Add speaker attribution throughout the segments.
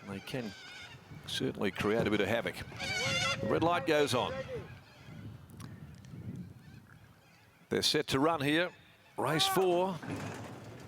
Speaker 1: They can certainly create a bit of havoc. The red light goes on. They're set to run here. Race 4.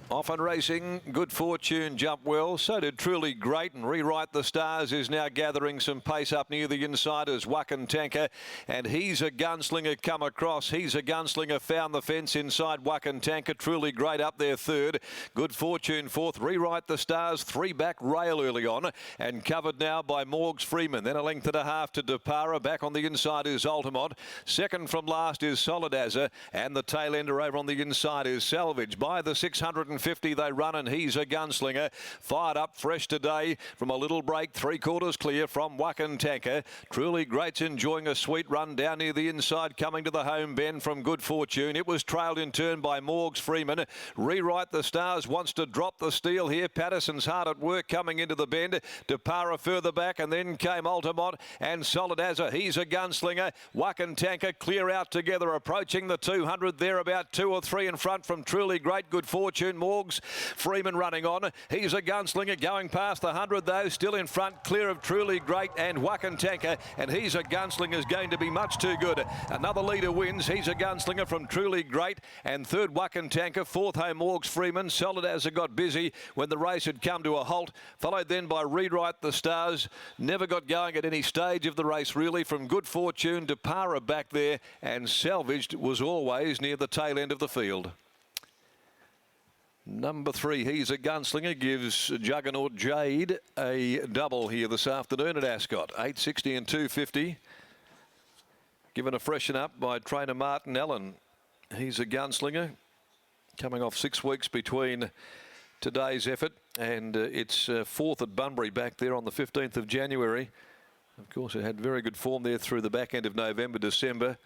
Speaker 1: Off and racing, Good Fortune jumped well. So did Truly Great, and Rewrite the Stars is now gathering some pace up near the inside as Wacken Tanker. And He's a Gunslinger come across. He's a Gunslinger found the fence inside Wacken Tanker. Truly Great up there third. Good Fortune fourth. Rewrite the Stars 3 back rail early on and covered now by Morgs Freeman. Then a length and a half to Depara. Back on the inside is Altamont. Second from last is Solidaza, and the tail ender over on the inside is Salvage. By the 650 they run, and He's a Gunslinger. Fired up fresh today from a little break, 3/4 clear from Wacken Tanker. Truly Great's enjoying a sweet run down near the inside, coming to the home bend from Good Fortune. It was trailed in turn by Morgs Freeman. Rewrite the Stars wants to drop the steel here. Patterson's hard at work coming into the bend. Depara further back, and then came Altamont and Solidaza. He's a Gunslinger. Wacken Tanker clear out together, approaching the 200 there, about 2 or 3 in front from Truly Great. Good Fortune, Morgs Freeman running on. He's a Gunslinger going past the 100 though, still in front, clear of Truly Great and Wacken Tanker, and He's a Gunslinger is going to be much too good. Another leader wins. He's a Gunslinger from Truly Great, and third Wacken Tanker, fourth home Morgs Freeman. Solidaza got busy when the race had come to a halt, followed then by Rewrite the Stars. Never got going at any stage of the race really, from Good Fortune to Para back there, and Salvaged was always near the tail end of the field. Number 3, He's a Gunslinger, gives Juggernaut Jade a double here this afternoon at Ascot. 860 and 250. Given a freshen up by trainer Martin Allen. He's a Gunslinger, coming off 6 weeks between today's effort and its 4th at Bunbury back there on the 15th of January. Of course, it had very good form there through the back end of November, December,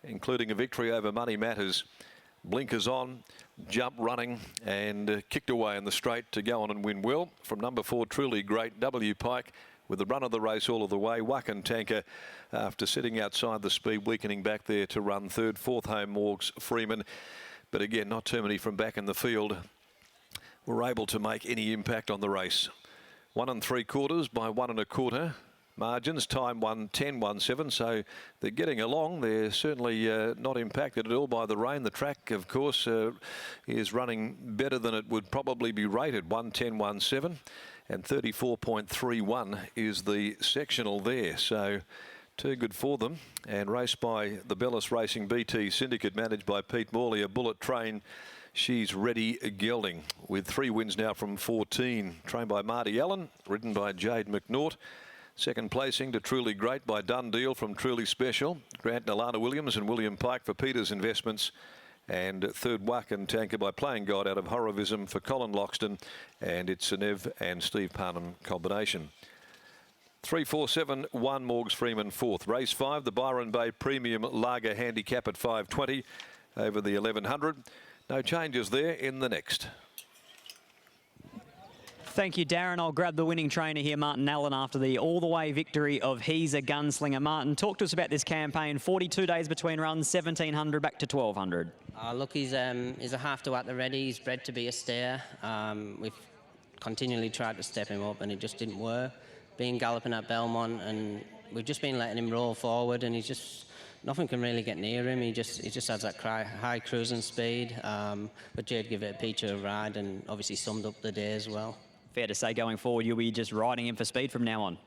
Speaker 1: including a victory over Money Matters. Blinkers on, jump running, and kicked away in the straight to go on and win well. From number 4, Truly Great, W. Pike, with the run of the race all of the way. Wacken Tanker, after sitting outside the speed, weakening back there to run third. Fourth home, Morgs Freeman. But again, not too many from back in the field were able to make any impact on the race. 1 3/4 by 1 1/4. Margins, time 1:10.17, so they're getting along. They're certainly not impacted at all by the rain. The track, of course, is running better than it would probably be rated, 1:10.17, and 34.31 is the sectional there. So too good for them, and raced by the Bellis Racing BT Syndicate, managed by Pete Morley, a bullet train. She's Ready Gelding, with 3 wins now from 14. Trained by Marty Allen, ridden by Jade McNaught. Second placing to Truly Great by Dundeel from Truly Special. Grant and Alana Williams and William Pike for Peters Investments. And third Wacken Tanker by Playing God out of Horrorism for Colin Loxton. And it's a Nev and Steve Parnham combination. 3, 4, 7, 1 Morgs Freeman fourth. Race 5, the Byron Bay Premium Lager Handicap at 520 over the 1100. No changes there in the next.
Speaker 2: Thank you, Darren. I'll grab the winning trainer here, Martin Allen, after the all-the-way victory of He's a Gunslinger. Martin, talk to us about this campaign. 42 days between runs, 1,700 back to 1,200.
Speaker 3: Look, he's a half to at the ready. He's bred to be a stayer. We've continually tried to step him up, and it just didn't work. Been galloping at Belmont, and we've just been letting him roll forward, and he's just nothing can really get near him. He just has that high cruising speed. But Jade gave it a peach of a ride, and obviously summed up the day as well.
Speaker 2: Fair to say, going forward, you'll be just riding him for speed from now on?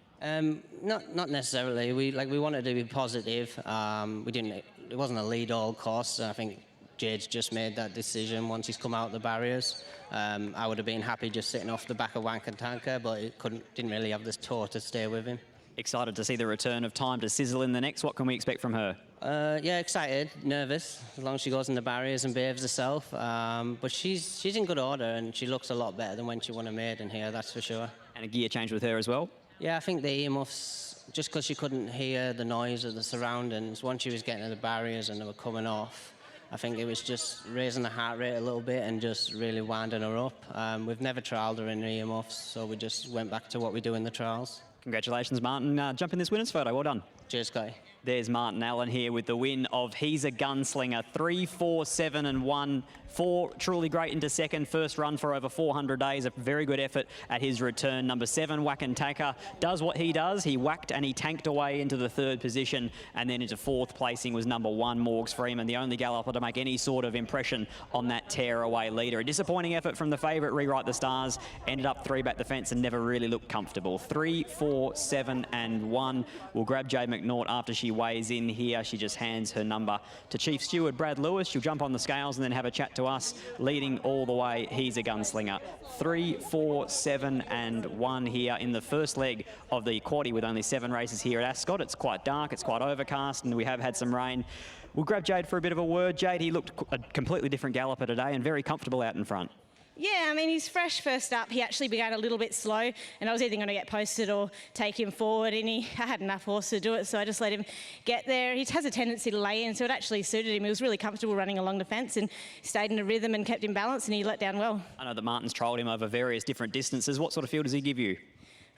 Speaker 3: Not necessarily. We wanted to be positive. It wasn't a lead all costs. I think Jade's just made that decision once he's come out the barriers. I would have been happy just sitting off the back of Wacken Tanker, but it didn't really have this tour to stay with him.
Speaker 2: Excited to see the return of Time to Sizzle in the next. What can we expect from her?
Speaker 3: Yeah, excited, nervous, as long as she goes in the barriers and behaves herself. But she's in good order, and she looks a lot better than when she won a maiden here, that's for sure.
Speaker 2: And a gear change with her as well?
Speaker 3: Yeah, I think the earmuffs, just because she couldn't hear the noise of the surroundings, once she was getting to the barriers and they were coming off, I think it was just raising the heart rate a little bit and just really winding her up. We've never trialled her in earmuffs, so we just went back to what we do in the trials.
Speaker 2: Congratulations, Martin. Jump in this winner's photo. Well done.
Speaker 3: Cheers, Scotty.
Speaker 2: There's Martin Allen here with the win of He's a Gunslinger. 3, 4, 7 and 1. 4 truly great into second. First run for over 400 days. A very good effort at his return. Number 7, Whack and Taker, does what he does. He whacked and he tanked away into the 3rd position, and then into 4th placing was number 1, Morgs Freeman, the only galloper to make any sort of impression on that tear-away leader. A disappointing effort from the favourite, Rewrite the Stars. Ended up 3 back the fence and never really looked comfortable. 3, 4, 7 and 1. We'll grab Jade McNaught after she weighs in here. She just hands her number to Chief Steward Brad Lewis. She'll jump on the scales and then have a chat to us. Leading all the way, He's a Gunslinger. 3, 4, 7 and 1 here in the first leg of the quaddie, with only 7 races here at Ascot. It's quite dark, it's quite overcast, and we have had some rain. We'll grab Jade for a bit of a word. Jade, he looked a completely different galloper today and very comfortable out in front.
Speaker 4: Yeah, I mean, he's fresh first up. He actually began a little bit slow, and I was either going to get posted or take him forward, and I had enough horse to do it, so I just let him get there. He has a tendency to lay in, so it actually suited him. He was really comfortable running along the fence and stayed in a rhythm and kept him balanced, and he let down well.
Speaker 2: I know that Martin's trialled him over various different distances. What sort of feel does he give you?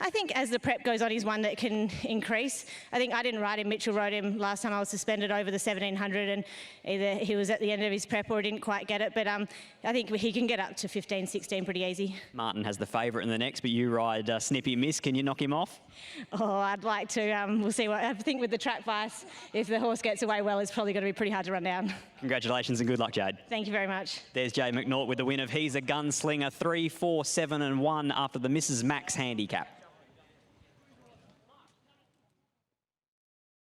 Speaker 4: I think as the prep goes on, he's one that can increase. I think I didn't ride him. Mitchell rode him last time I was suspended over the 1700, and either he was at the end of his prep or he didn't quite get it. But I think he can get up to 15, 16 pretty easy.
Speaker 2: Martin has the favourite in the next, but you ride Snippy Miss. Can you knock him off?
Speaker 4: Oh, I'd like to. We'll see. I think with the track bias, if the horse gets away well, it's probably going to be pretty hard to run down.
Speaker 2: Congratulations and good luck, Jade.
Speaker 4: Thank you very much.
Speaker 2: There's Jade McNaught with the win of He's a Gunslinger. 3, 4, 7 and 1 after the Mrs. Max handicap.